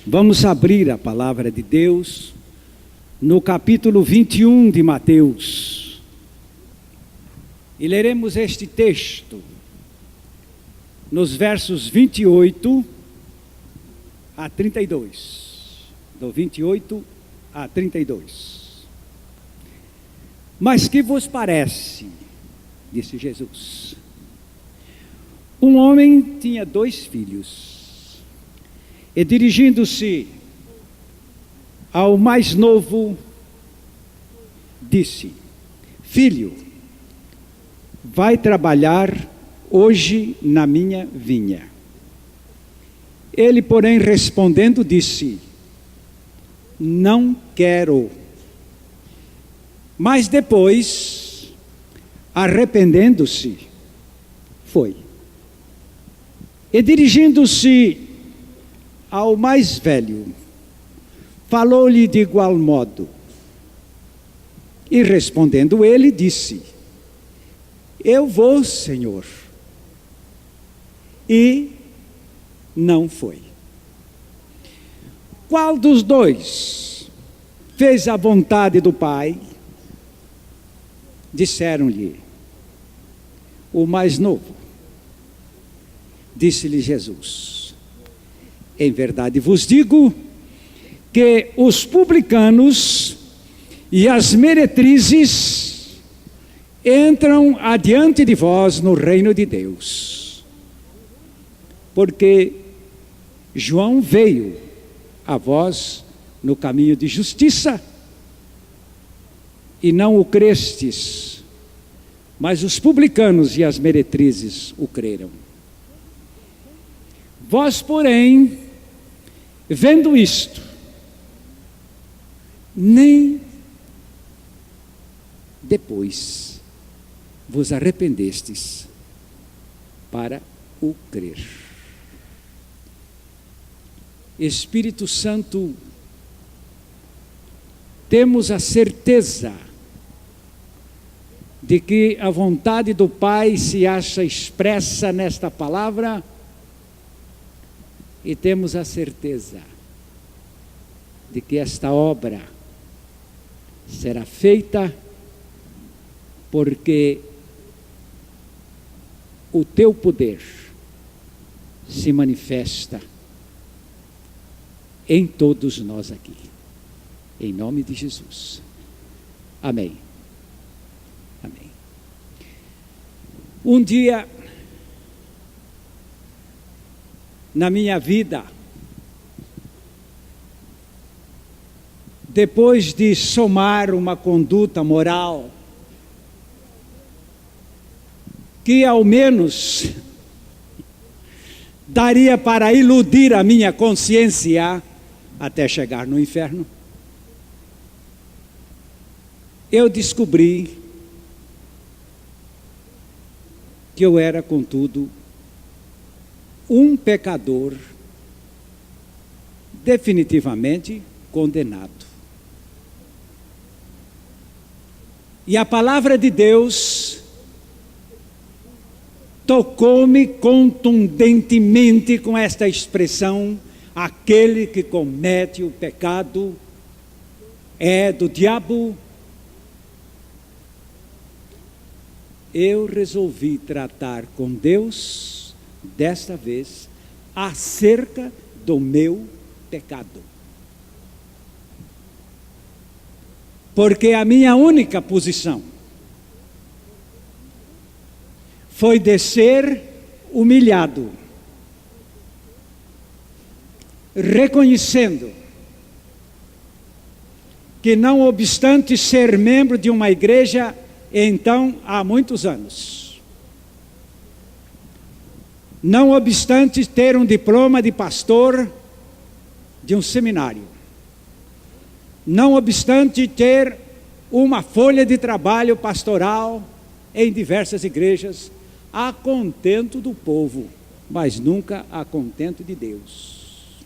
Vamos abrir a palavra de Deus no capítulo 21 de Mateus. E leremos este texto nos versos 28 a 32. Do 28 a 32. Mas que vos parece, disse Jesus. Um homem tinha 2 filhos. E dirigindo-se ao mais novo, disse: Filho, vai trabalhar hoje na minha vinha. Ele, porém, respondendo, disse: Não quero. Mas depois, arrependendo-se, foi. E dirigindo-se ao mais velho, falou-lhe de igual modo. E respondendo ele, disse: Eu vou, Senhor. E não foi. Qual dos 2 fez a vontade do Pai? Disseram-lhe: O mais novo. Disse-lhe Jesus: Em verdade vos digo que os publicanos e as meretrizes entram adiante de vós no reino de Deus. Porque João veio a vós no caminho de justiça e não o crestes, mas os publicanos e as meretrizes o creram. Vós, porém, vendo isto, nem depois vos arrependestes para o crer. Espírito Santo, temos a certeza de que a vontade do Pai se acha expressa nesta palavra. E temos a certeza de que esta obra será feita porque o teu poder se manifesta em todos nós aqui. Em nome de Jesus. Amém. Amém. Um dia, na minha vida, depois de somar uma conduta moral que ao menos daria para iludir a minha consciência até chegar no inferno, eu descobri que eu era, contudo, um pecador definitivamente condenado. E a palavra de Deus tocou-me contundentemente com esta expressão: aquele que comete o pecado é do diabo. Eu resolvi tratar com Deus desta vez acerca do meu pecado. Porque a minha única posição foi descer humilhado, reconhecendo que, não obstante ser membro de uma igreja, então há muitos anos, não obstante ter um diploma de pastor de um seminário, não obstante ter uma folha de trabalho pastoral em diversas igrejas, a contento do povo, mas nunca a contento de Deus.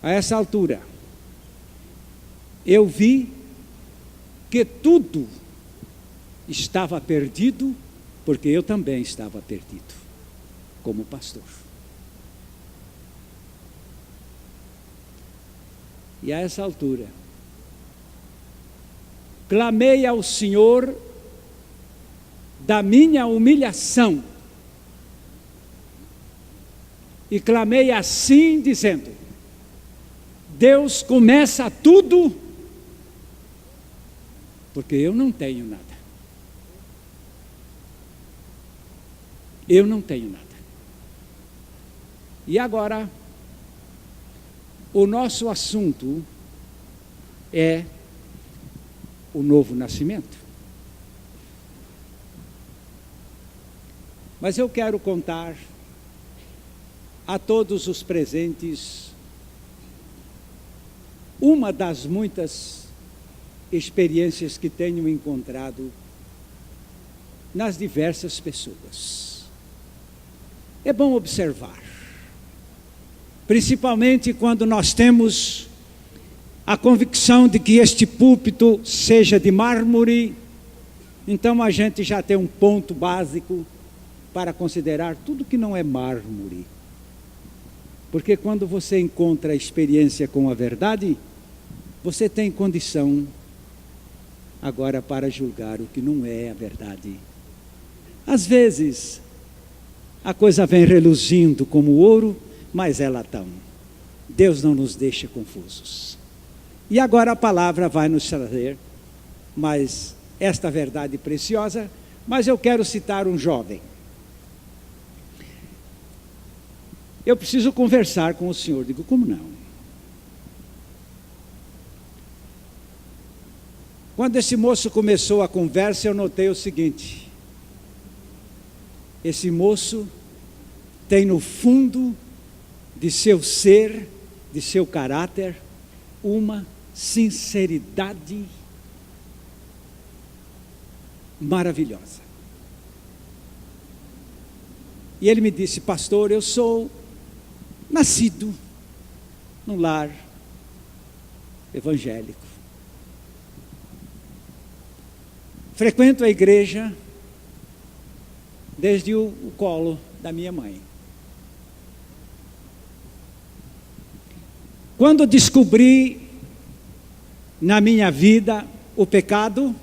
A essa altura, eu vi que tudo estava perdido, porque eu também estava perdido, como pastor. E a essa altura, clamei ao Senhor da minha humilhação. E clamei assim, dizendo: Deus começa tudo, porque eu não tenho nada. Eu não tenho nada. E agora, o nosso assunto é o novo nascimento. Mas eu quero contar a todos os presentes uma das muitas experiências que tenho encontrado nas diversas pessoas. É bom observar, principalmente quando nós temos a convicção de que este púlpito seja de mármore, então a gente já tem um ponto básico para considerar tudo que não é mármore. Porque quando você encontra a experiência com a verdade, você tem condição agora para julgar o que não é a verdade. Às vezes, a coisa vem reluzindo como ouro, mas é latão. Deus não nos deixa confusos. E agora a palavra vai nos trazer mais esta verdade preciosa, mas eu quero citar um jovem. Eu preciso conversar com o senhor. Digo, como não? Quando esse moço começou a conversa, eu notei o seguinte: esse moço tem no fundo de seu ser, de seu caráter, uma sinceridade maravilhosa. E ele me disse: pastor, eu sou nascido num lar evangélico. Frequento a igreja desde o colo da minha mãe. Quando descobri na minha vida o pecado,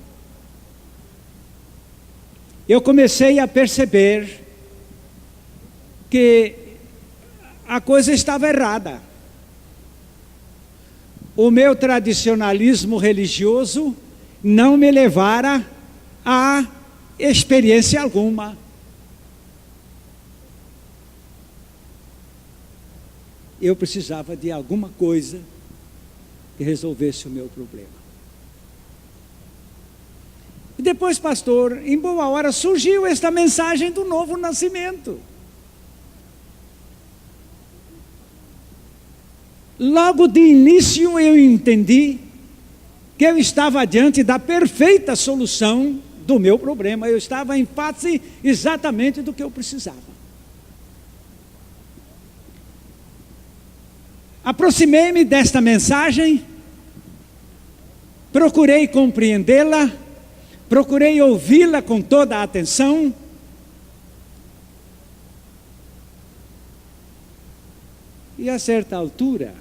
eu comecei a perceber que a coisa estava errada. O meu tradicionalismo religioso não me levara a experiência alguma. Eu precisava de alguma coisa que resolvesse o meu problema. E depois, pastor, em boa hora surgiu esta mensagem do novo nascimento. Logo de início eu entendi que eu estava diante da perfeita solução do meu problema. Eu estava em face exatamente do que eu precisava. Aproximei-me desta mensagem, procurei compreendê-la, procurei ouvi-la com toda a atenção. E a certa altura,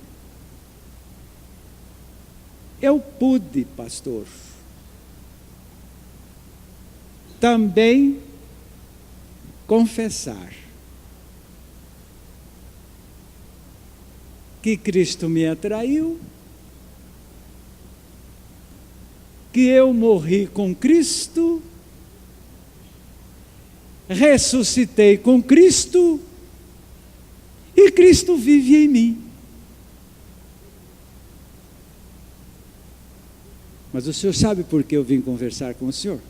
eu pude, pastor, também confessar que Cristo me atraiu, que eu morri com Cristo, ressuscitei com Cristo, e Cristo vive em mim. Mas o senhor sabe por que eu vim conversar com o senhor?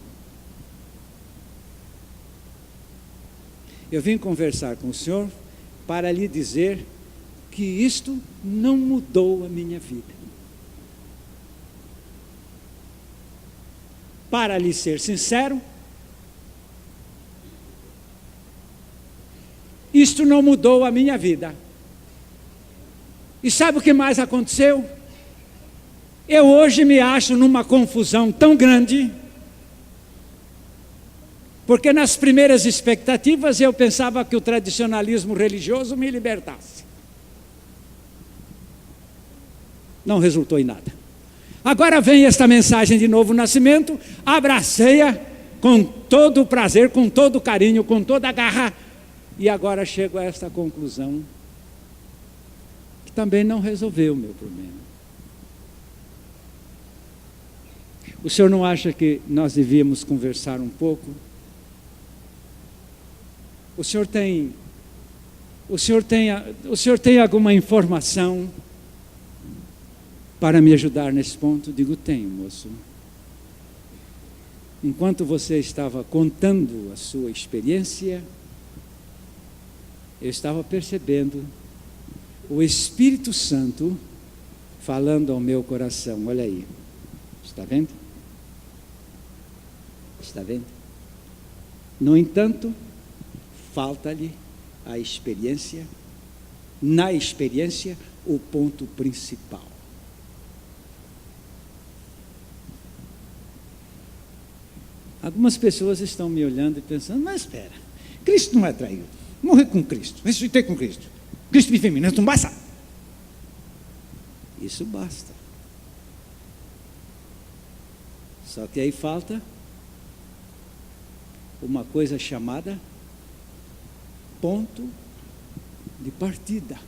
Eu vim conversar com o senhor para lhe dizer que isto não mudou a minha vida. Para lhe ser sincero, isto não mudou a minha vida. E sabe o que mais aconteceu? Eu hoje me acho numa confusão tão grande, porque nas primeiras expectativas eu pensava que o tradicionalismo religioso me libertasse. Não resultou em nada. Agora vem esta mensagem de novo nascimento, abracei-a com todo o prazer, com todo o carinho, com toda a garra, e agora chego a esta conclusão, que também não resolveu o meu problema. O senhor não acha que nós devíamos conversar um pouco? O senhor tem alguma informação para me ajudar nesse ponto? Digo, tenho, moço. Enquanto você estava contando a sua experiência, eu estava percebendo o Espírito Santo falando ao meu coração. Olha aí, está vendo? Está vendo? No entanto, falta-lhe a experiência, na experiência, o ponto principal. Algumas pessoas estão me olhando e pensando, mas espera, Cristo não é traído. Morrer com Cristo, ressuscitei com Cristo. Cristo me fez, não basta. Isso basta. Só que aí falta uma coisa chamada ponto de partida.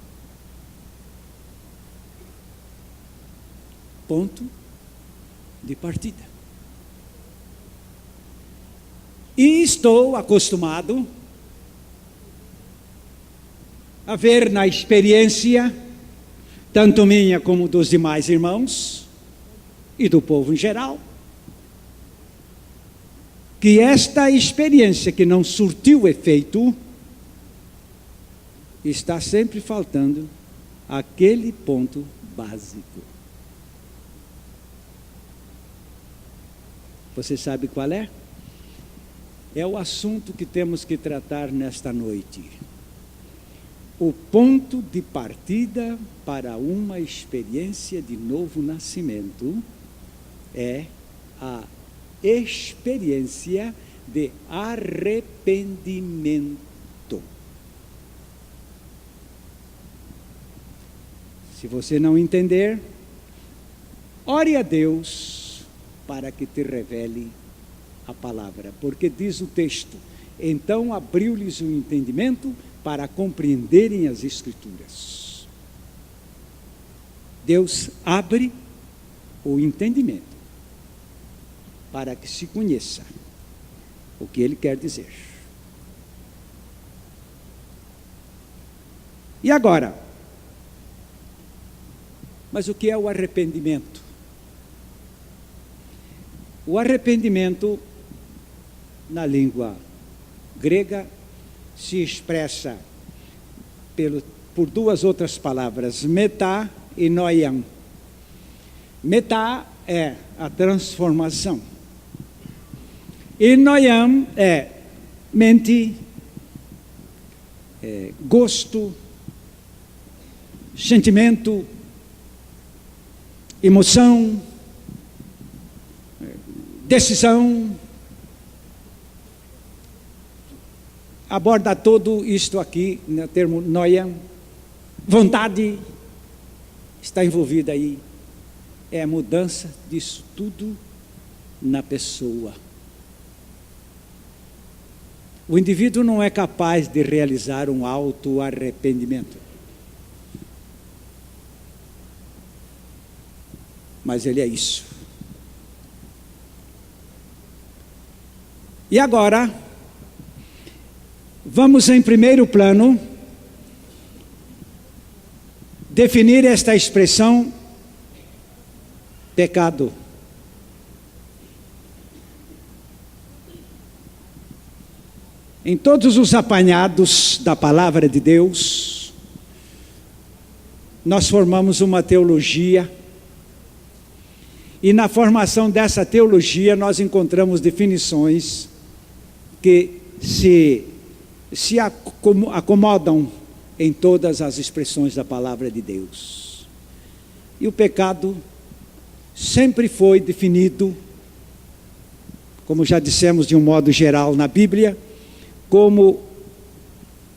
Ponto de partida. E estou acostumado a ver na experiência, tanto minha como dos demais irmãos e do povo em geral, que esta experiência que não surtiu efeito, está sempre faltando aquele ponto básico. Você sabe qual é? É o assunto que temos que tratar nesta noite. O ponto de partida para uma experiência de novo nascimento é a experiência de arrependimento. Se você não entender, ore a Deus para que te revele a palavra, porque diz o texto, então abriu-lhes o entendimento para compreenderem as Escrituras. Deus abre o entendimento para que se conheça o que Ele quer dizer. E agora? Mas o que é o arrependimento? O arrependimento, na língua grega, se expressa por duas outras palavras, metá e noian. Metá é a transformação. E noian é mente, gosto, sentimento, emoção, decisão. Aborda todo isto aqui, no termo noian. Vontade está envolvida aí. É a mudança disso tudo na pessoa. O indivíduo não é capaz de realizar um auto-arrependimento. Mas ele é isso. E agora, vamos em primeiro plano definir esta expressão pecado. Em todos os apanhados da palavra de Deus, nós formamos uma teologia, e na formação dessa teologia nós encontramos definições que se acomodam em todas as expressões da palavra de Deus. E o pecado sempre foi definido, como já dissemos de um modo geral na Bíblia, como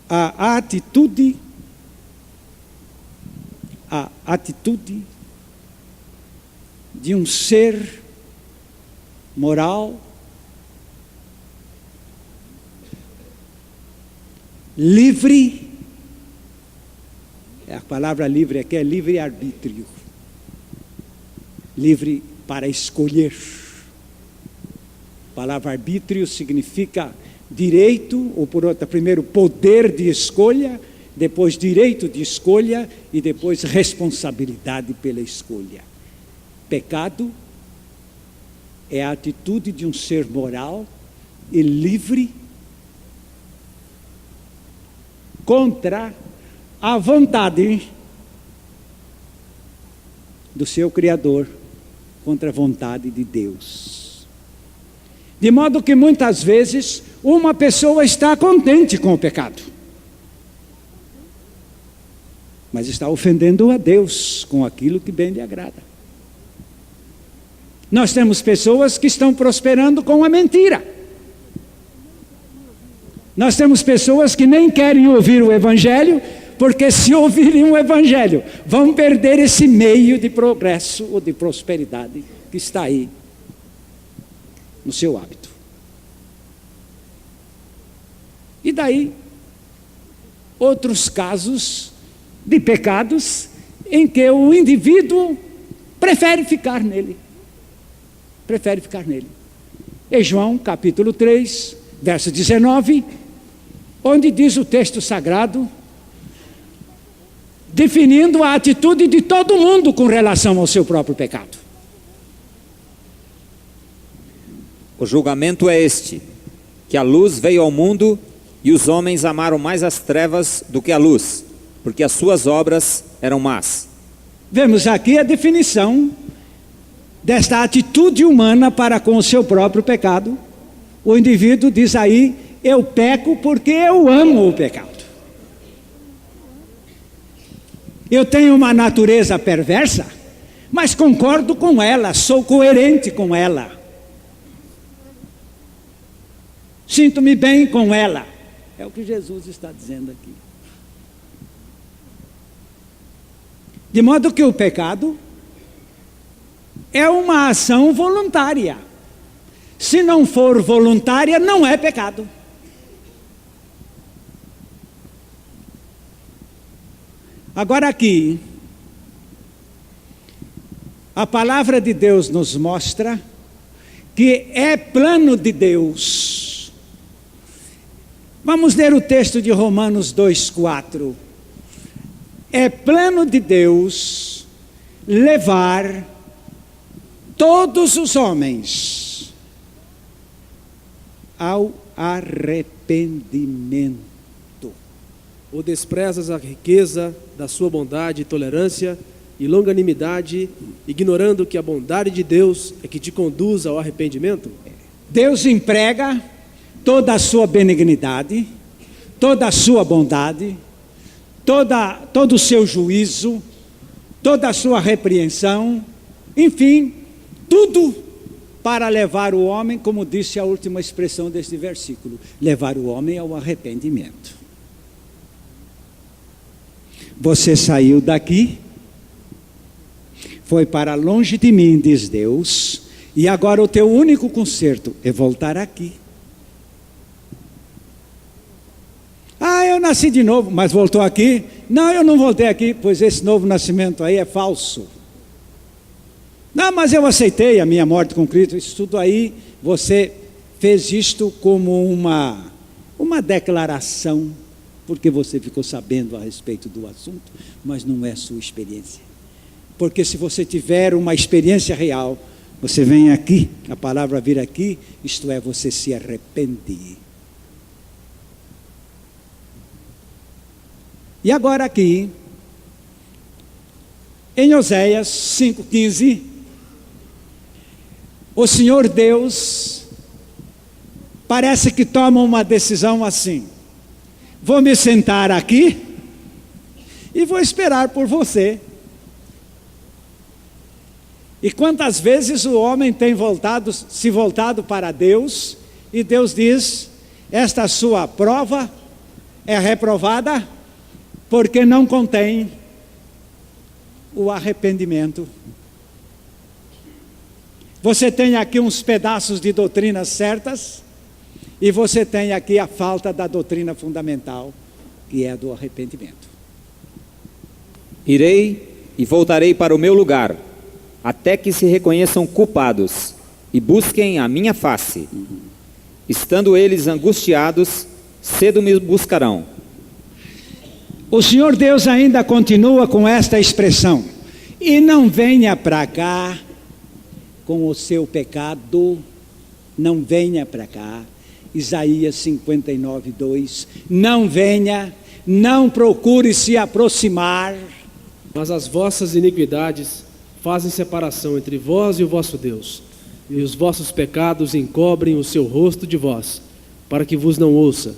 a atitude de um ser moral, livre. A palavra livre aqui é livre-arbítrio. Livre para escolher. A palavra arbítrio significa direito, ou por outra, primeiro poder de escolha, depois direito de escolha e depois responsabilidade pela escolha. Pecado é a atitude de um ser moral e livre contra a vontade do seu Criador, contra a vontade de Deus. De modo que muitas vezes uma pessoa está contente com o pecado, mas está ofendendo a Deus com aquilo que bem lhe agrada. Nós temos pessoas que estão prosperando com a mentira. Nós temos pessoas que nem querem ouvir o Evangelho, porque se ouvirem o Evangelho, vão perder esse meio de progresso ou de prosperidade que está aí no seu hábito. E daí, outros casos de pecados em que o indivíduo prefere ficar nele. Prefere ficar nele. Em João capítulo 3, verso 19, onde diz o texto sagrado, definindo a atitude de todo mundo com relação ao seu próprio pecado. O julgamento é este, que a luz veio ao mundo e os homens amaram mais as trevas do que a luz, porque as suas obras eram más. Vemos aqui a definição desta atitude humana para com o seu próprio pecado. O indivíduo diz aí, eu peco porque eu amo o pecado. Eu tenho uma natureza perversa, mas concordo com ela, sou coerente com ela. Sinto-me bem com ela. É o que Jesus está dizendo aqui. De modo que o pecado é uma ação voluntária. Se não for voluntária, não é pecado. Agora aqui, a palavra de Deus nos mostra que é plano de Deus. Vamos ler o texto de Romanos 2,4. É plano de Deus levar todos os homens ao arrependimento. Ou desprezas a riqueza da sua bondade, tolerância e longanimidade, ignorando que a bondade de Deus é que te conduz ao arrependimento? Deus emprega toda a sua benignidade, toda a sua bondade, todo o seu juízo, toda a sua repreensão, enfim, tudo para levar o homem, como disse a última expressão deste versículo, levar o homem ao arrependimento. Você saiu daqui, foi para longe de mim, diz Deus, e agora o teu único conserto é voltar aqui. Ah, eu nasci de novo, mas voltou aqui? Não, eu não voltei aqui, pois esse novo nascimento aí é falso. Não, mas eu aceitei a minha morte com Cristo. Isso tudo aí, você fez isto como uma declaração, porque você ficou sabendo a respeito do assunto, mas não é sua experiência. Porque se você tiver uma experiência real, você vem aqui, a palavra vir aqui, isto é, você se arrepende. E agora aqui, em Oséias 5,15, o Senhor Deus parece que toma uma decisão assim: vou me sentar aqui e vou esperar por você. E quantas vezes o homem tem se voltado para Deus, e Deus diz, esta sua prova é reprovada, porque não contém o arrependimento. Você tem aqui uns pedaços de doutrinas certas, e você tem aqui a falta da doutrina fundamental, que é a do arrependimento. Irei e voltarei para o meu lugar, até que se reconheçam culpados e busquem a minha face. Estando eles angustiados, cedo me buscarão. O Senhor Deus ainda continua com esta expressão: e não venha para cá com o seu pecado, não venha para cá. Isaías 59:2, não venha, não procure se aproximar. Mas as vossas iniquidades fazem separação entre vós e o vosso Deus, e os vossos pecados encobrem o seu rosto de vós, para que vos não ouça.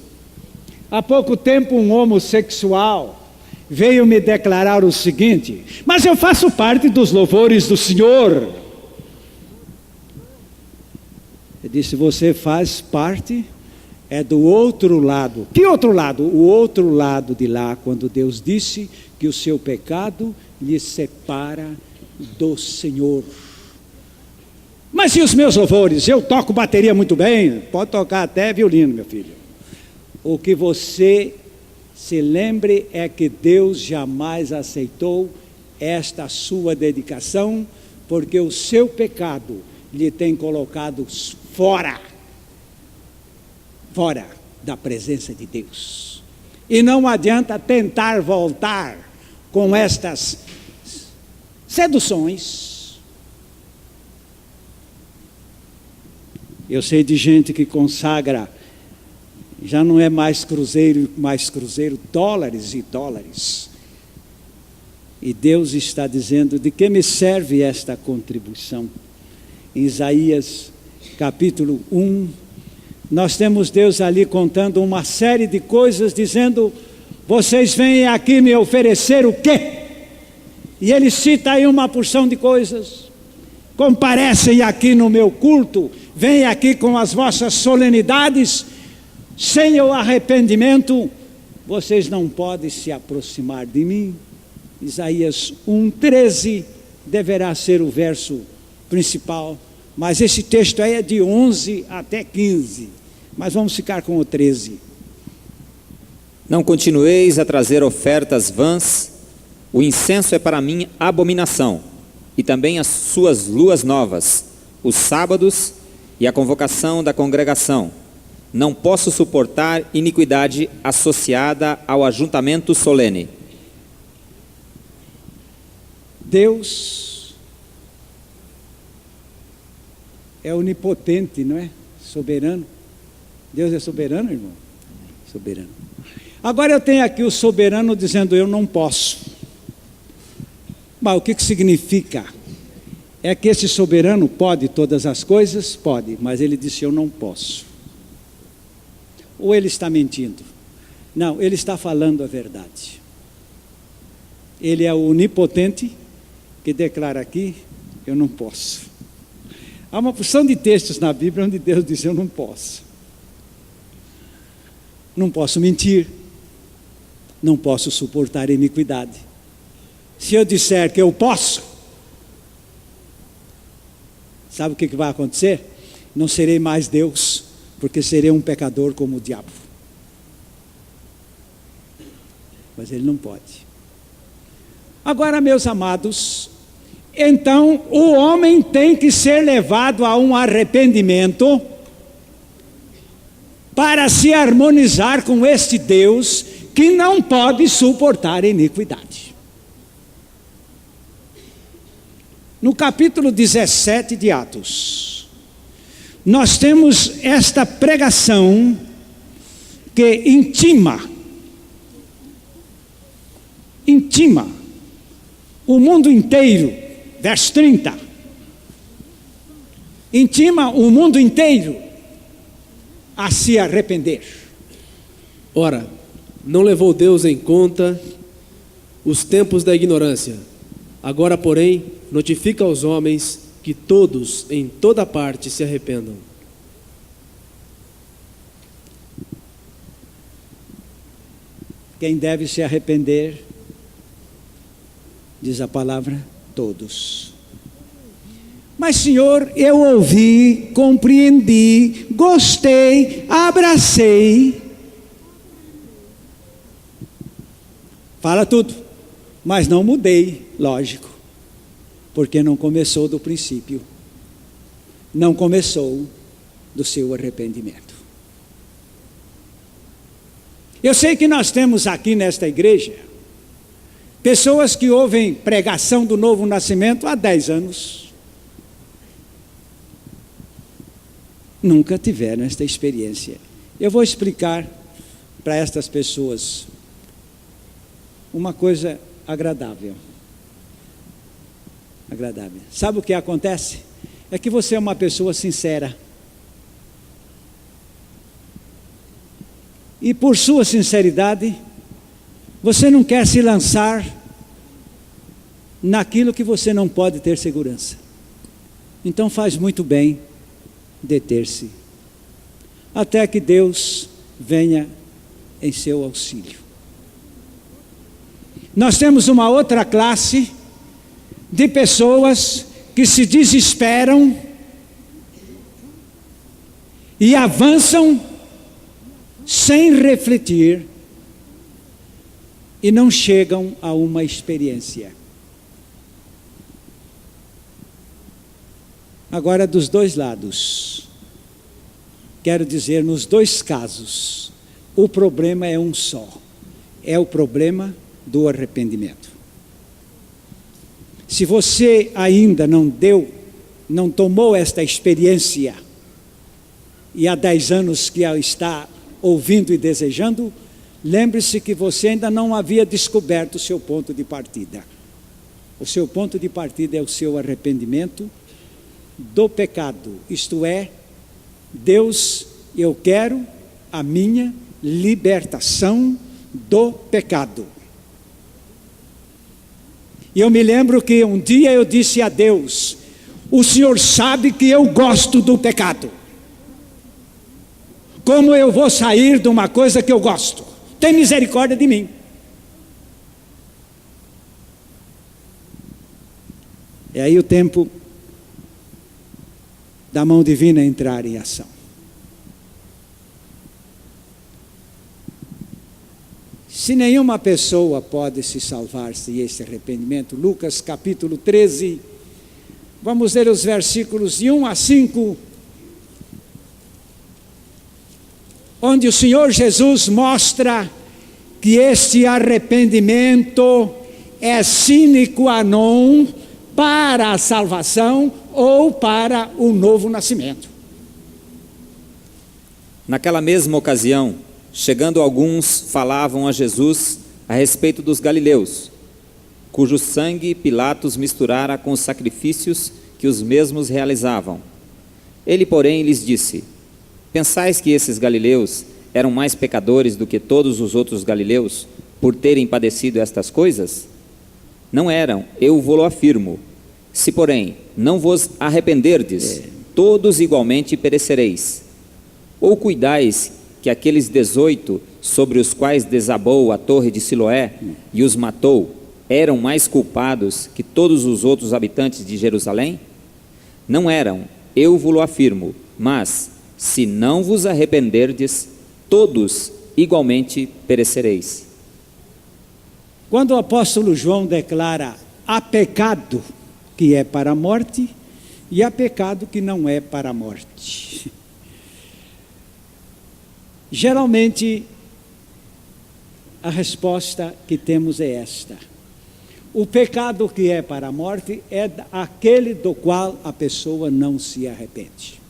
Há pouco tempo um homossexual veio me declarar o seguinte: mas eu faço parte dos louvores do Senhor. Eu disse: você faz parte do outro lado. Que outro lado? O outro lado de lá, quando Deus disse que o seu pecado lhe separa do Senhor. Mas e os meus louvores? Eu toco bateria muito bem, pode tocar até violino, meu filho. O que você se lembre é que Deus jamais aceitou esta sua dedicação, porque o seu pecado lhe tem colocado fora da presença de Deus. E não adianta tentar voltar com estas seduções. Eu sei de gente que consagra, já não é mais cruzeiro, dólares e dólares. E Deus está dizendo: de que me serve esta contribuição? Em Isaías capítulo 1, nós temos Deus ali contando uma série de coisas, dizendo: vocês vêm aqui me oferecer o quê? E ele cita aí uma porção de coisas. Comparecem aqui no meu culto, vêm aqui com as vossas solenidades, sem o arrependimento, vocês não podem se aproximar de mim. Isaías 1:13 deverá ser o verso principal, mas esse texto aí é de 11 até 15, mas vamos ficar com o 13. Não continueis a trazer ofertas vãs, o incenso é para mim abominação, e também as suas luas novas, os sábados e a convocação da congregação. Não posso suportar iniquidade associada ao ajuntamento solene. Deus é onipotente, não é? Soberano. Deus é soberano, irmão? Soberano. Agora eu tenho aqui o soberano dizendo: eu não posso. Mas o que significa? É que esse soberano pode todas as coisas? Pode, mas ele disse: eu não posso. Ou ele está mentindo? Não, ele está falando a verdade. Ele é o onipotente que declara aqui: eu não posso. Há uma porção de textos na Bíblia onde Deus diz: eu não posso. Não posso mentir. Não posso suportar iniquidade. Se eu disser que eu posso, sabe o que vai acontecer? Não serei mais Deus, porque serei um pecador como o diabo. Mas ele não pode. Agora, meus amados, então o homem tem que ser levado a um arrependimento para se harmonizar com este Deus que não pode suportar iniquidade. No capítulo 17 de Atos, nós temos esta pregação que intima o mundo inteiro. Verso 30. Intima o mundo inteiro a se arrepender. Ora, não levou Deus em conta os tempos da ignorância. Agora, porém, notifica aos homens que todos, em toda parte, se arrependam. Quem deve se arrepender, diz a palavra, todos. Mas, Senhor, eu ouvi, compreendi, gostei, abracei. Fala tudo, mas não mudei, lógico, porque não começou do princípio, não começou do seu arrependimento. Eu sei que nós temos aqui nesta igreja pessoas que ouvem pregação do novo nascimento há 10 anos. Nunca tiveram esta experiência. Eu vou explicar para estas pessoas uma coisa agradável. Agradável. Sabe o que acontece? É que você é uma pessoa sincera. E por sua sinceridade, você não quer se lançar naquilo que você não pode ter segurança. Então faz muito bem deter-se, até que Deus venha em seu auxílio. Nós temos uma outra classe de pessoas que se desesperam e avançam sem refletir e não chegam a uma experiência. Agora, dos dois lados, quero dizer, nos dois casos, o problema é um só, é o problema do arrependimento. Se você ainda não tomou esta experiência, e há 10 anos que a está ouvindo e desejando, lembre-se que você ainda não havia descoberto o seu ponto de partida. O seu ponto de partida é o seu arrependimento do pecado, isto é, Deus, eu quero a minha libertação do pecado. E eu me lembro que um dia eu disse a Deus: o Senhor sabe que eu gosto do pecado. Como eu vou sair de uma coisa que eu gosto? Tem misericórdia de mim. É aí o tempo da mão divina entrar em ação. Se nenhuma pessoa pode se salvar sem esse arrependimento, Lucas capítulo 13, vamos ler os versículos de 1 a 5, onde o Senhor Jesus mostra que este arrependimento é sine qua non para a salvação ou para o novo nascimento. Naquela mesma ocasião, chegando alguns, falavam a Jesus a respeito dos galileus, cujo sangue Pilatos misturara com os sacrifícios que os mesmos realizavam. Ele, porém, lhes disse: pensais que esses galileus eram mais pecadores do que todos os outros galileus, por terem padecido estas coisas? Não eram, eu vô-lo afirmo. Se, porém, não vos arrependerdes, todos igualmente perecereis. Ou cuidais que aqueles 18, sobre os quais desabou a torre de Siloé e os matou, eram mais culpados que todos os outros habitantes de Jerusalém? Não eram, eu vô-lo afirmo, mas, se não vos arrependerdes, todos igualmente perecereis. Quando o apóstolo João declara: há pecado que é para a morte e há pecado que não é para a morte. Geralmente, a resposta que temos é esta: o pecado que é para a morte é aquele do qual a pessoa não se arrepende.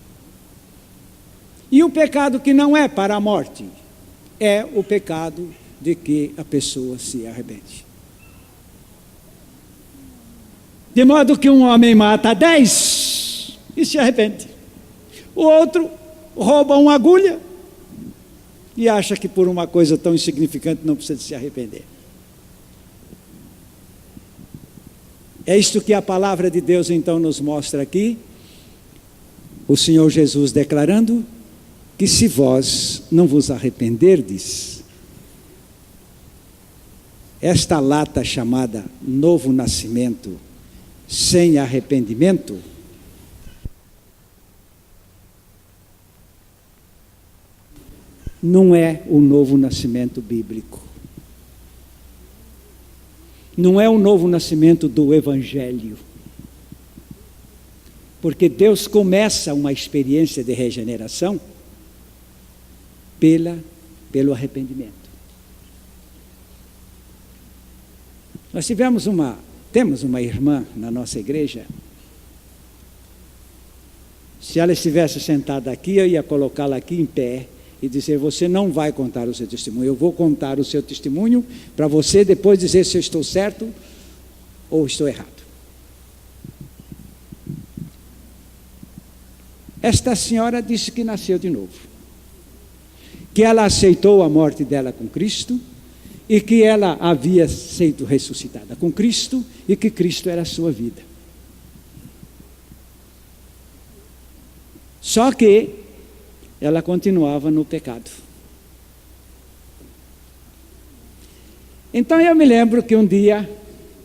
E o pecado que não é para a morte é o pecado de que a pessoa se arrepende. De modo que um homem mata 10 e se arrepende. O outro rouba uma agulha e acha que por uma coisa tão insignificante não precisa se arrepender. É isto que a palavra de Deus então nos mostra aqui. O Senhor Jesus declarando que se vós não vos arrependerdes, esta lata chamada novo nascimento, sem arrependimento, não é o novo nascimento bíblico. Não é o novo nascimento do Evangelho. Porque Deus começa uma experiência de regeneração pelo arrependimento. Nós temos uma irmã na nossa igreja. Se ela estivesse sentada aqui, eu ia colocá-la aqui em pé e dizer: você não vai contar o seu testemunho, eu vou contar o seu testemunho para você depois dizer se eu estou certo ou estou errado. Esta senhora disse que nasceu de novo, que ela aceitou a morte dela com Cristo e que ela havia sido ressuscitada com Cristo e que Cristo era a sua vida. Só que ela continuava no pecado. Então eu me lembro que um dia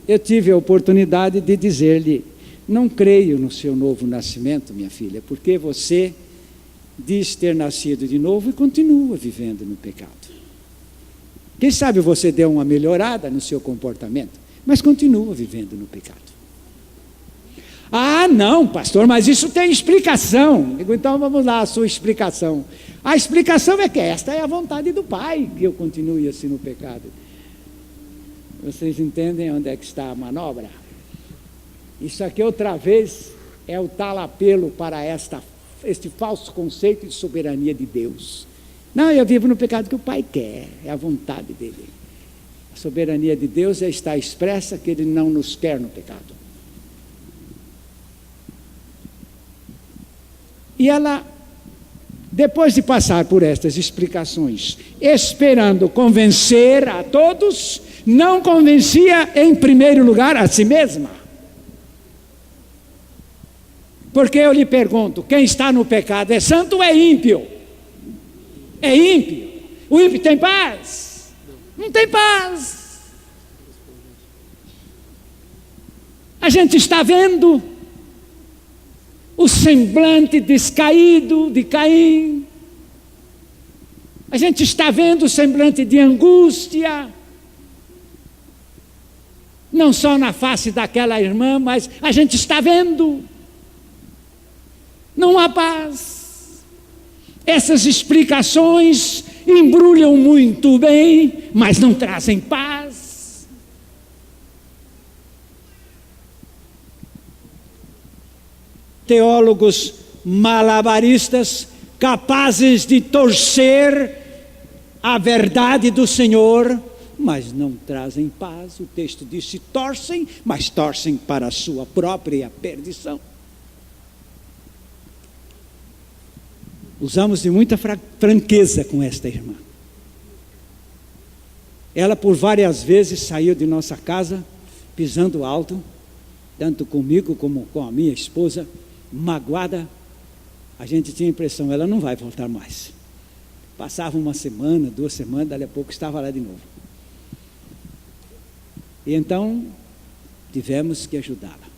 eu tive a oportunidade de dizer-lhe: não creio no seu novo nascimento, minha filha, porque você diz ter nascido de novo e continua vivendo no pecado. Quem sabe você deu uma melhorada no seu comportamento, mas continua vivendo no pecado. Ah, não, pastor, mas isso tem explicação. Digo: então vamos lá, a sua explicação. A explicação é que esta é a vontade do Pai, que eu continue assim no pecado. Vocês entendem onde é que está a manobra? Isso aqui outra vez é o tal apelo para este falso conceito de soberania de Deus. Não, eu vivo no pecado que o Pai quer, é a vontade dele. A soberania de Deus está expressa que Ele não nos quer no pecado. E ela, depois de passar por estas explicações, esperando convencer a todos, não convencia em primeiro lugar a si mesma. Porque eu lhe pergunto: quem está no pecado é santo ou é ímpio? É ímpio. O ímpio tem paz? Não tem paz. A gente está vendo o semblante descaído de Caim. A gente está vendo o semblante de angústia, não só na face daquela irmã, mas a gente está vendo. Não há paz. Essas explicações embrulham muito bem, mas não trazem paz. Teólogos malabaristas, capazes de torcer a verdade do Senhor, mas não trazem paz. O texto diz: se torcem, mas torcem para a sua própria perdição. Usamos de muita franqueza com esta irmã. Ela por várias vezes saiu de nossa casa pisando alto, tanto comigo como com a minha esposa, magoada. A gente tinha a impressão: ela não vai voltar mais. Passava uma semana, 2 semanas, dali a pouco estava lá de novo. E então tivemos que ajudá-la.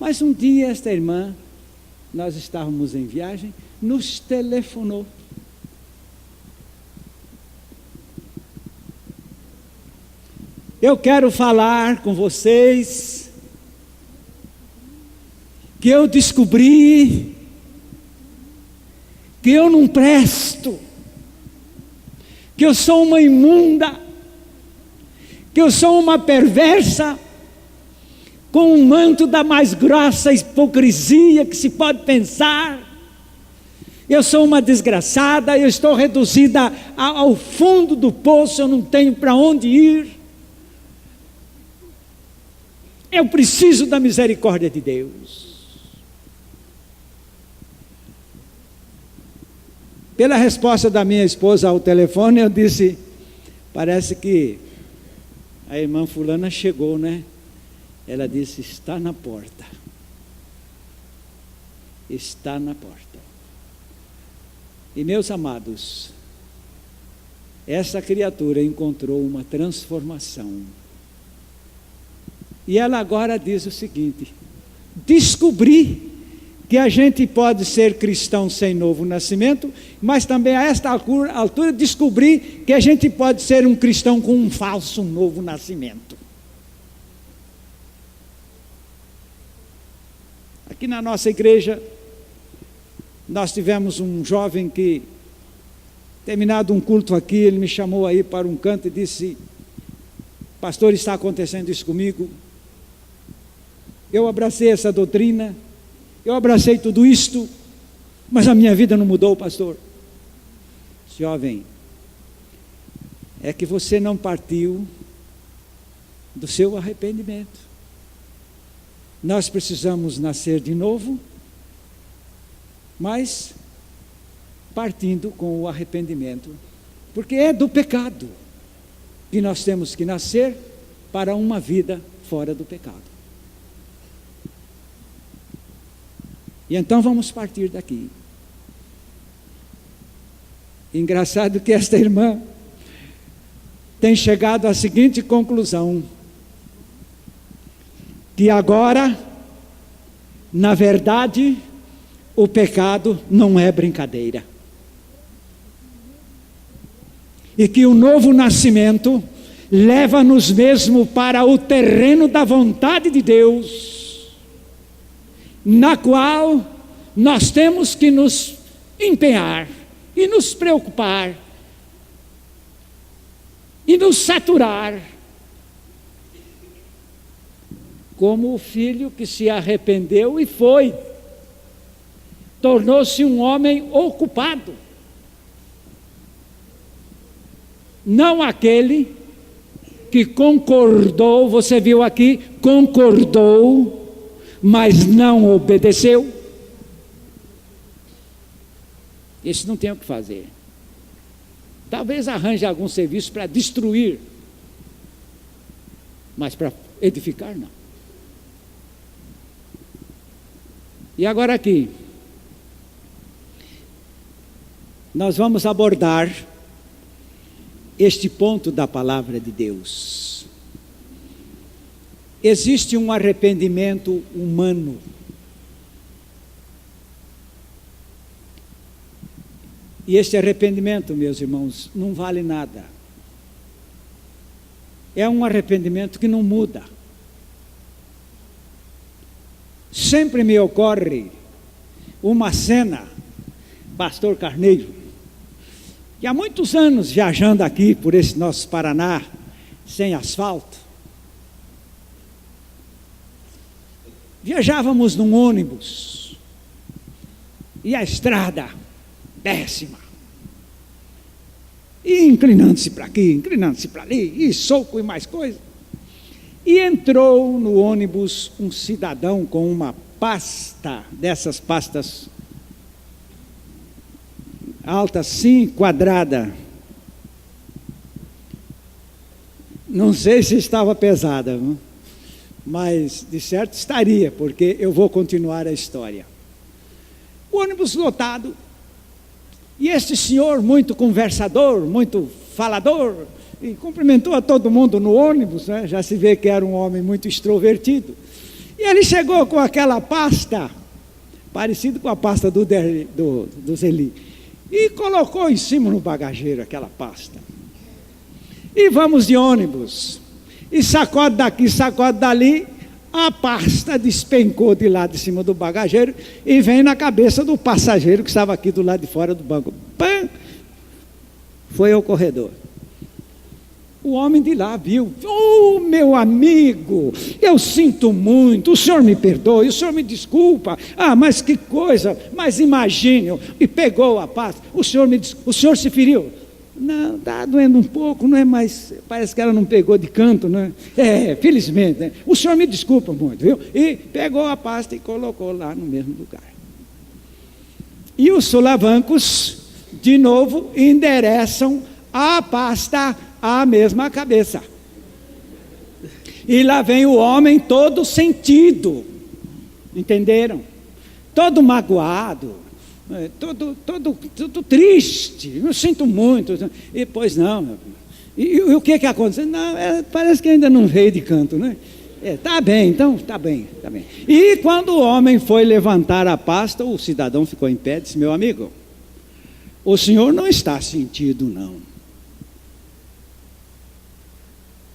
Mas um dia esta irmã, nós estávamos em viagem, nos telefonou. Eu quero falar com vocês que eu descobri que eu não presto, que eu sou uma imunda, que eu sou uma perversa, com um manto da mais grossa hipocrisia que se pode pensar. Eu sou uma desgraçada, eu estou reduzida ao fundo do poço, eu não tenho para onde ir. Eu preciso da misericórdia de Deus. Pela resposta da minha esposa ao telefone, eu disse: parece que a irmã fulana chegou, né? Ela disse: está na porta. Está na porta. E meus amados, essa criatura encontrou uma transformação. E ela agora diz o seguinte: descobri que a gente pode ser cristão sem novo nascimento, mas também a esta altura descobri que a gente pode ser um cristão com um falso novo nascimento. Aqui na nossa igreja, nós tivemos um jovem que, terminado um culto aqui, ele me chamou aí para um canto e disse: pastor, está acontecendo isso comigo. Eu abracei essa doutrina, eu abracei tudo isto, mas a minha vida não mudou, pastor. Jovem, é que você não partiu do seu arrependimento. Nós precisamos nascer de novo, mas partindo com o arrependimento, porque é do pecado que nós temos que nascer para uma vida fora do pecado. E então vamos partir daqui. Engraçado que esta irmã tem chegado à seguinte conclusão: que agora, na verdade, o pecado não é brincadeira. E que o novo nascimento leva-nos mesmo para o terreno da vontade de Deus, na qual nós temos que nos empenhar e nos preocupar e nos saturar, como o filho que se arrependeu e foi, tornou-se um homem ocupado. Não aquele que concordou, você viu aqui, concordou, mas não obedeceu. Esse não tem o que fazer. Talvez arranje algum serviço para destruir, mas para edificar, não. E agora aqui, nós vamos abordar este ponto da palavra de Deus. Existe um arrependimento humano. E este arrependimento, meus irmãos, não vale nada. É um arrependimento que não muda. Sempre me ocorre uma cena, pastor Carneiro, que há muitos anos viajando aqui por esse nosso Paraná, sem asfalto, viajávamos num ônibus, e a estrada péssima, e inclinando-se para aqui, inclinando-se para ali, e soco e mais coisa. E entrou no ônibus um cidadão com uma pasta, dessas pastas alta assim, quadrada. Não sei se estava pesada, mas de certo estaria, porque eu vou continuar a história. O ônibus lotado, e este senhor muito conversador, muito falador, e cumprimentou a todo mundo no ônibus, né? Já se vê que era um homem muito extrovertido. E ele chegou com aquela pasta, parecido com a pasta do Zeli, e colocou em cima no bagageiro aquela pasta. E vamos de ônibus, e sacode daqui, sacode dali, a pasta despencou de lá de cima do bagageiro e vem na cabeça do passageiro que estava aqui do lado de fora do banco. Pã! Foi ao corredor. O homem de lá viu: oh, meu amigo, eu sinto muito, o senhor me perdoe, o senhor me desculpa, mas que coisa, mas imagine, e pegou a pasta. O senhor se feriu? Não, está doendo um pouco, não é mais, parece que ela não pegou de canto, né? Felizmente, né? O senhor me desculpa muito, viu? E pegou a pasta e colocou lá no mesmo lugar. E os solavancos, de novo, endereçam a pasta à mesma cabeça. E lá vem o homem todo sentido, entenderam? Todo magoado, todo triste, eu sinto muito. E pois não, e o que aconteceu? Não, parece que ainda não veio de canto, né? Tá bem, então, tá bem, tá bem. E quando o homem foi levantar a pasta, o cidadão ficou em pé e disse: meu amigo, o senhor não está sentido, não.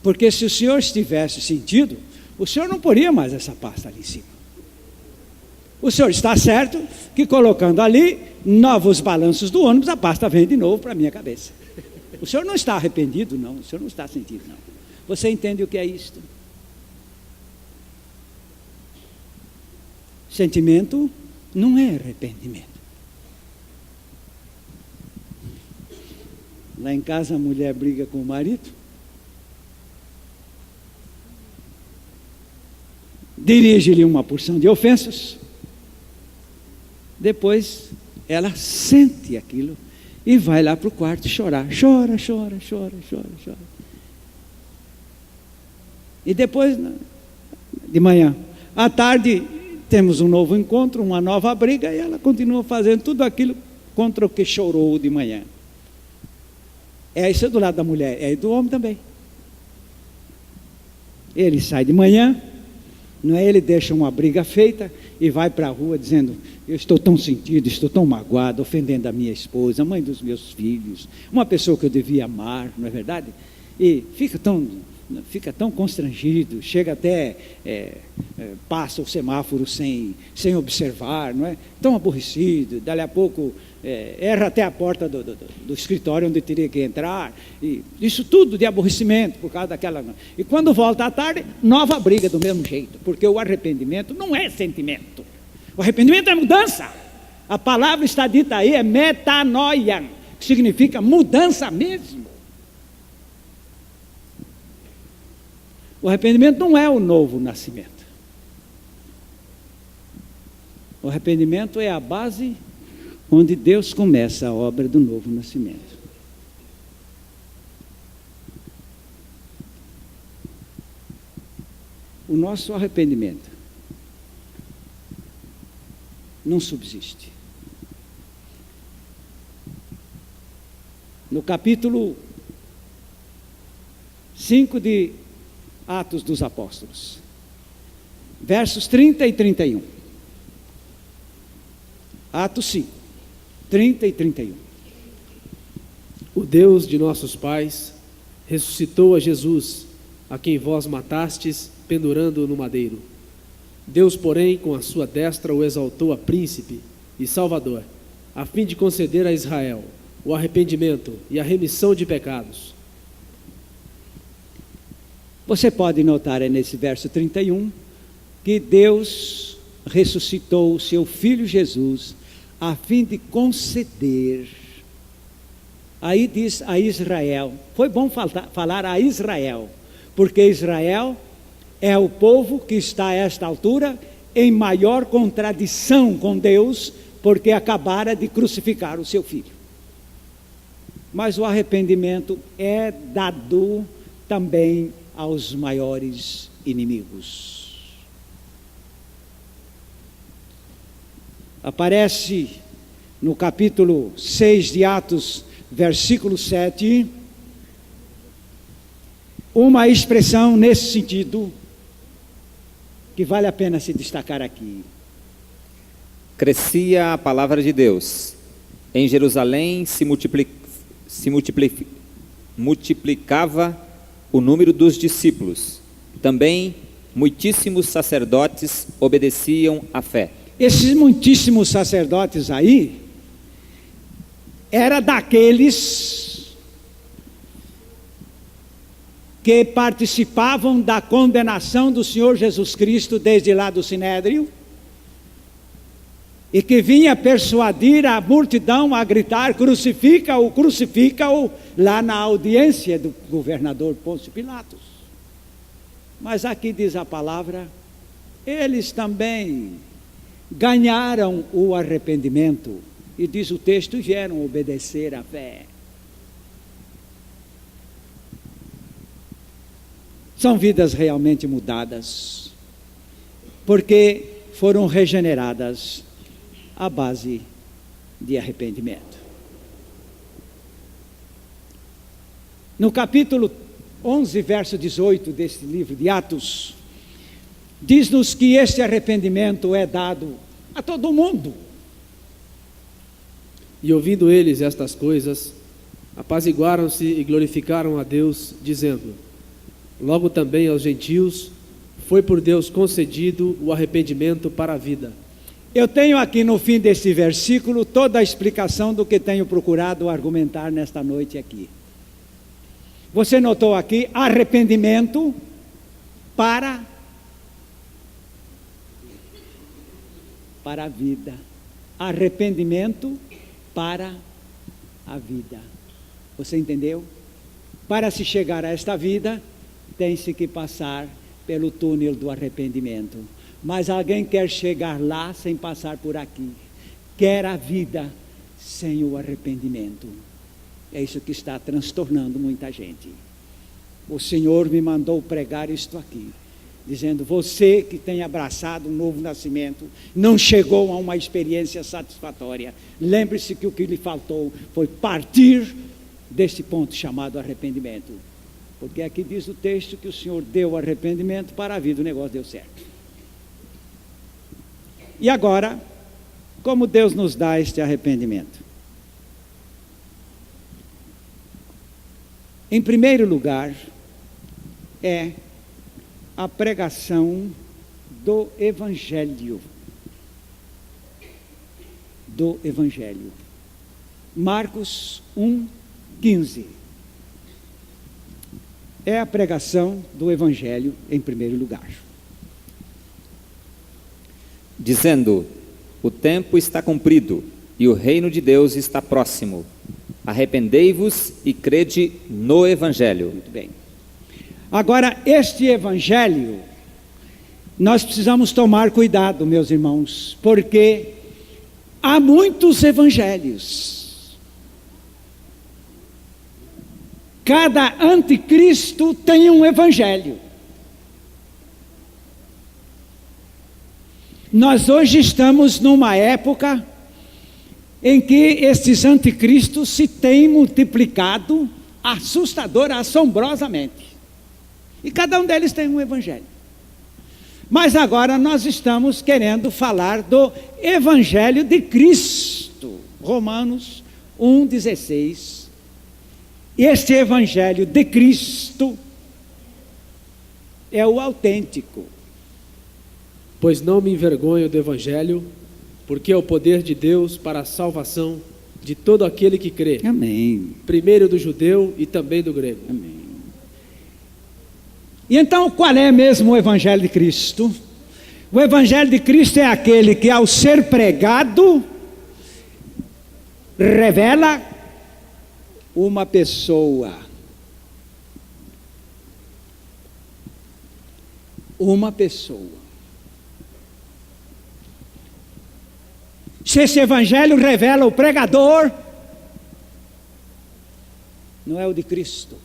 Porque se o senhor estivesse sentido, o senhor não poria mais essa pasta ali em cima. O senhor está certo que colocando ali novos balanços do ônibus, a pasta vem de novo para a minha cabeça. O senhor não está arrependido, não. O senhor não está sentido, não. Você entende o que é isto? Sentimento não é arrependimento. Lá em casa a mulher briga com o marido, dirige-lhe uma porção de ofensas, depois ela sente aquilo e vai lá para o quarto chorar, chora. E depois, de manhã, à tarde, temos um novo encontro, uma nova briga, e ela continua fazendo tudo aquilo contra o que chorou de manhã. Isso é do lado da mulher, é do homem também. Ele sai de manhã, não é? Ele deixa uma briga feita e vai para a rua dizendo: eu estou tão sentido, estou tão magoado, ofendendo a minha esposa, a mãe dos meus filhos, uma pessoa que eu devia amar, não é verdade? E fica tão constrangido, chega até, passa o semáforo sem observar, não é? Tão aborrecido, dali a pouco erra até a porta do escritório onde teria que entrar, e isso tudo de aborrecimento por causa daquela. E quando volta à tarde, nova briga do mesmo jeito, porque o arrependimento não é sentimento, o arrependimento é mudança. A palavra está dita aí, é metanoia, que significa mudança mesmo. O arrependimento não é o novo nascimento. O arrependimento é a base onde Deus começa a obra do novo nascimento. O nosso arrependimento não subsiste. No capítulo 5 de Atos dos Apóstolos, versos 30 e 31. Atos 5, 30 e 31. O Deus de nossos pais ressuscitou a Jesus, a quem vós matastes, pendurando-o no madeiro. Deus, porém, com a sua destra o exaltou a príncipe e salvador, a fim de conceder a Israel o arrependimento e a remissão de pecados. Você pode notar nesse verso 31 que Deus ressuscitou o seu Filho Jesus a fim de conceder. Aí diz a Israel, foi bom falar a Israel, porque Israel é o povo que está a esta altura em maior contradição com Deus, porque acabara de crucificar o seu filho. Mas o arrependimento é dado também aos maiores inimigos. Aparece no capítulo 6 de Atos, versículo 7, uma expressão nesse sentido, que vale a pena se destacar aqui. Crescia a palavra de Deus. Em Jerusalém se multiplicava o número dos discípulos. Também muitíssimos sacerdotes obedeciam à fé. Esses muitíssimos sacerdotes aí era daqueles que participavam da condenação do Senhor Jesus Cristo desde lá do Sinédrio, e que vinha persuadir a multidão a gritar: crucifica-o, crucifica-o, lá na audiência do governador Pôncio Pilatos. Mas aqui diz a palavra, eles também ganharam o arrependimento, e diz o texto, vieram obedecer à fé. São vidas realmente mudadas, porque foram regeneradas à base de arrependimento. No capítulo 11, verso 18 deste livro de Atos, diz-nos que este arrependimento é dado a todo mundo. E ouvindo eles estas coisas, apaziguaram-se e glorificaram a Deus, dizendo: logo também aos gentios foi por Deus concedido o arrependimento para a vida. Eu tenho aqui no fim deste versículo toda a explicação do que tenho procurado argumentar nesta noite aqui. Você notou aqui arrependimento para a vida. Arrependimento para a vida. Você entendeu? Para se chegar a esta vida, tem-se que passar pelo túnel do arrependimento. Mas alguém quer chegar lá sem passar por aqui. Quer a vida sem o arrependimento. É isso que está transtornando muita gente. O Senhor me mandou pregar isto aqui, dizendo: você que tem abraçado um novo nascimento, não chegou a uma experiência satisfatória. Lembre-se que o que lhe faltou foi partir desse ponto chamado arrependimento. Porque aqui diz o texto que o Senhor deu arrependimento para a vida, o negócio deu certo. E agora, como Deus nos dá este arrependimento? Em primeiro lugar, é a pregação do Evangelho. Do Evangelho. Marcos 1:15. É a pregação do Evangelho em primeiro lugar. Dizendo: o tempo está cumprido e o reino de Deus está próximo. Arrependei-vos e crede no Evangelho. Muito bem. Agora, este Evangelho, nós precisamos tomar cuidado, meus irmãos, porque há muitos evangelhos. Cada anticristo tem um evangelho. Nós hoje estamos numa época em que estes anticristos se têm multiplicado assombrosamente. E cada um deles tem um evangelho. Mas agora nós estamos querendo falar do Evangelho de Cristo. Romanos 1,16. Este Evangelho de Cristo é o autêntico. Pois não me envergonho do Evangelho, porque é o poder de Deus para a salvação de todo aquele que crê. Amém. Primeiro do judeu e também do grego. Amém. E então, qual é mesmo o Evangelho de Cristo? O Evangelho de Cristo é aquele que, ao ser pregado, revela uma pessoa. Uma pessoa. Se esse Evangelho revela o pregador, não é o de Cristo.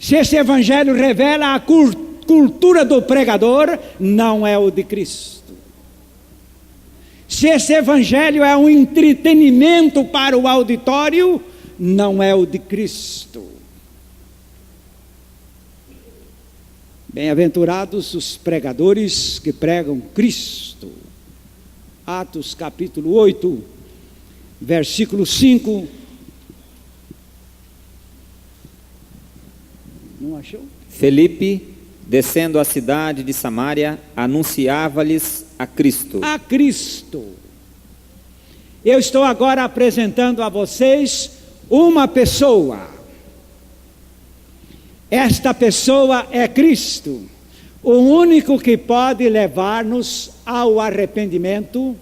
Se esse Evangelho revela a cultura do pregador, não é o de Cristo. Se esse Evangelho é um entretenimento para o auditório, não é o de Cristo. Bem-aventurados os pregadores que pregam Cristo. Atos capítulo 8, versículo 5. Não achou? Felipe, descendo à cidade de Samaria, anunciava-lhes a Cristo. A Cristo. Eu estou agora apresentando a vocês uma pessoa. Esta pessoa é Cristo, o único que pode levar-nos ao arrependimento.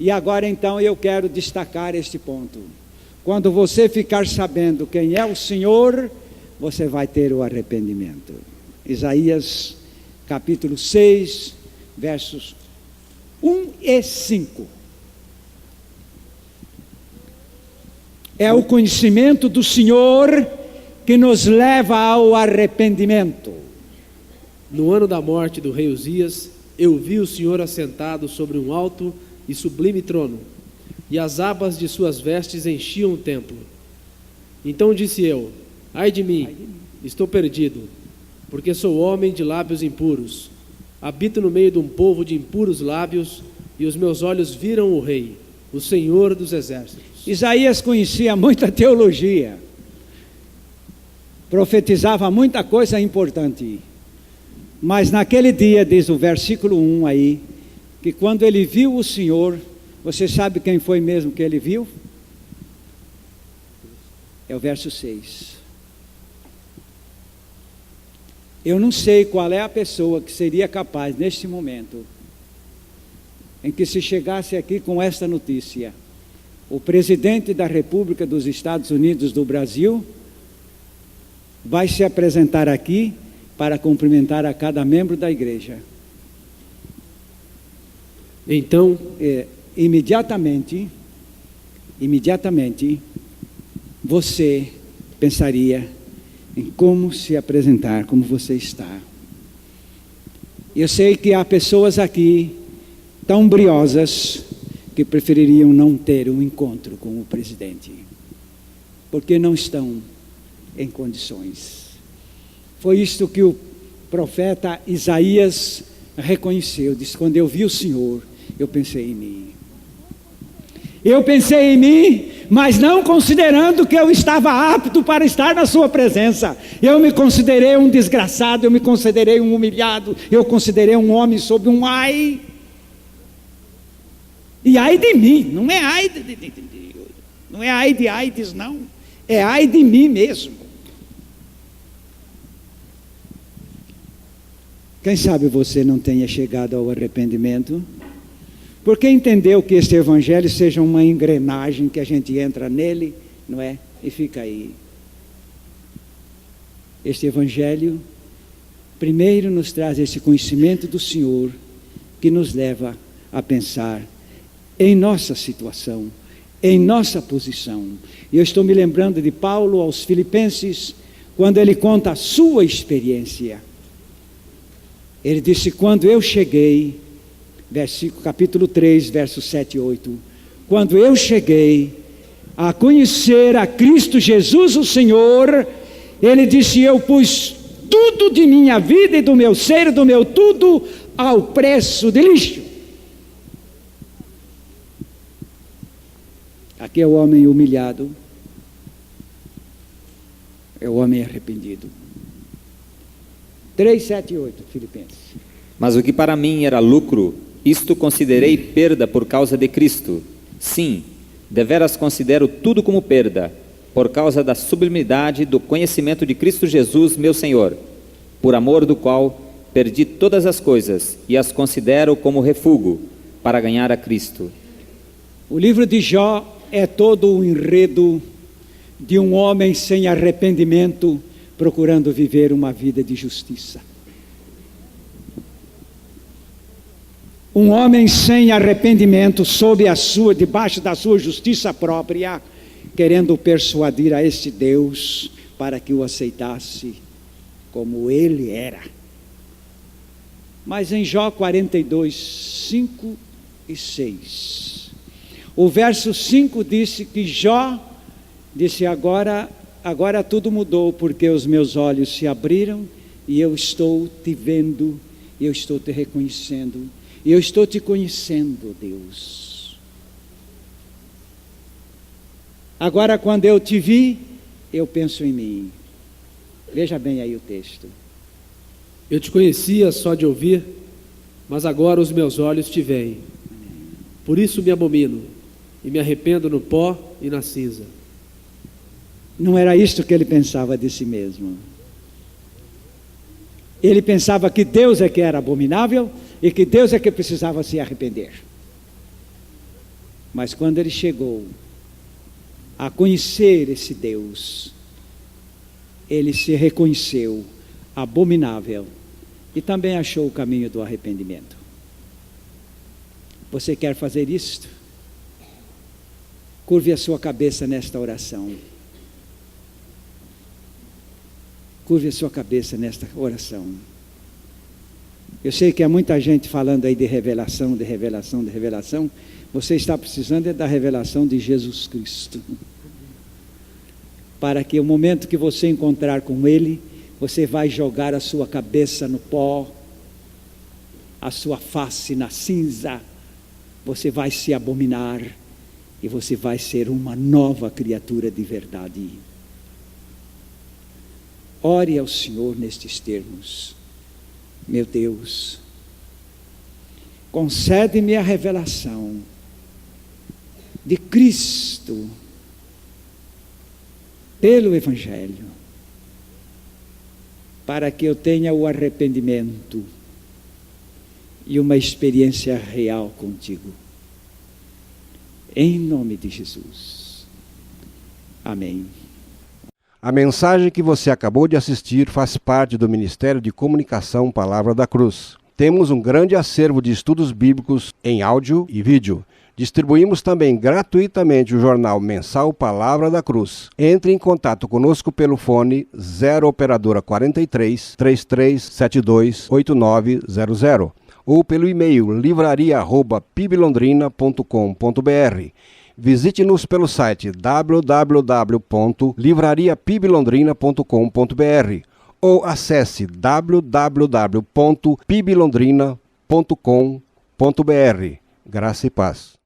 E agora então eu quero destacar este ponto. Quando você ficar sabendo quem é o Senhor, você vai ter o arrependimento. Isaías capítulo 6, versos 1 e 5. É o conhecimento do Senhor que nos leva ao arrependimento. No ano da morte do rei Uzias, eu vi o Senhor assentado sobre um alto e sublime trono, e as abas de suas vestes enchiam o templo. Então disse eu: ai de mim, estou perdido, porque sou homem de lábios impuros. Habito no meio de um povo de impuros lábios, e os meus olhos viram o Rei, o Senhor dos Exércitos. Isaías conhecia muita teologia, profetizava muita coisa importante, mas naquele dia, diz o versículo 1 aí, que quando ele viu o Senhor, você sabe quem foi mesmo que ele viu? É o verso 6. Eu não sei qual é a pessoa que seria capaz, neste momento, em que se chegasse aqui com esta notícia, o presidente da República dos Estados Unidos do Brasil vai se apresentar aqui para cumprimentar a cada membro da igreja. Então, imediatamente, você pensaria em como se apresentar, como você está. Eu sei que há pessoas aqui tão briosas que prefeririam não ter um encontro com o presidente, porque não estão em condições. Foi isto que o profeta Isaías reconheceu, disse: quando eu vi o Senhor, eu pensei em mim. Eu pensei em mim, mas não considerando que eu estava apto para estar na sua presença. Eu me considerei um desgraçado, eu me considerei um humilhado, eu considerei um homem sob um ai. E ai de mim, não é ai não é ai de AIDS, não. É ai de mim mesmo. Quem sabe você não tenha chegado ao arrependimento, porque entendeu que este evangelho seja uma engrenagem que a gente entra nele, não é? E fica aí. Este evangelho, primeiro nos traz esse conhecimento do Senhor, que nos leva a pensar em nossa situação, em nossa posição. E eu estou me lembrando de Paulo aos Filipenses, quando ele conta a sua experiência. Ele disse: quando eu cheguei, capítulo 3, versos 7 e 8, quando eu cheguei a conhecer a Cristo Jesus o Senhor, ele disse: eu pus tudo de minha vida e do meu ser, do meu tudo, ao preço de lixo. Aqui é o homem humilhado, é o homem arrependido. 3, 7 e 8, Filipenses. Mas o que para mim era lucro, isto considerei perda por causa de Cristo. Sim, deveras considero tudo como perda, por causa da sublimidade do conhecimento de Cristo Jesus, meu Senhor, por amor do qual perdi todas as coisas e as considero como refúgio para ganhar a Cristo. O livro de Jó é todo um enredo de um homem sem arrependimento, procurando viver uma vida de justiça. Um homem sem arrependimento, debaixo da sua justiça própria, querendo persuadir a este Deus para que o aceitasse como ele era. Mas em Jó 42, 5 e 6, o verso 5 disse que Jó disse: agora tudo mudou, porque os meus olhos se abriram e eu estou te vendo, eu estou te reconhecendo, e eu estou te conhecendo, Deus. Agora, quando eu te vi, eu penso em mim. Veja bem aí o texto. eu te conhecia só de ouvir, mas agora os meus olhos te veem. Por isso me abomino e me arrependo no pó e na cinza. Não era isto que ele pensava de si mesmo. Ele pensava que Deus é que era abominável e que Deus é que precisava se arrepender. Mas quando ele chegou a conhecer esse Deus, ele se reconheceu abominável e também achou o caminho do arrependimento. Você quer fazer isto? Curve a sua cabeça nesta oração. Curve a sua cabeça nesta oração. Eu sei que há muita gente falando aí de revelação, de revelação, de revelação. Você está precisando da revelação de Jesus Cristo. Para que o momento que você encontrar com Ele, Você vai jogar a sua cabeça no pó, a sua face na cinza. Você vai se abominar e você vai ser uma nova criatura de verdade. Ore ao Senhor nestes termos. Meu Deus, concede-me a revelação de Cristo pelo Evangelho, para que eu tenha o arrependimento e uma experiência real contigo. Em nome de Jesus. Amém. A mensagem que você acabou de assistir faz parte do Ministério de Comunicação Palavra da Cruz. Temos um grande acervo de estudos bíblicos em áudio e vídeo. Distribuímos também gratuitamente o jornal mensal Palavra da Cruz. Entre em contato conosco pelo fone 0 operadora 43 3372 8900 ou pelo e-mail livraria@piblondrina.com.br. Visite-nos pelo site www.livrariapiblondrina.com.br ou acesse www.piblondrina.com.br. Graça e paz.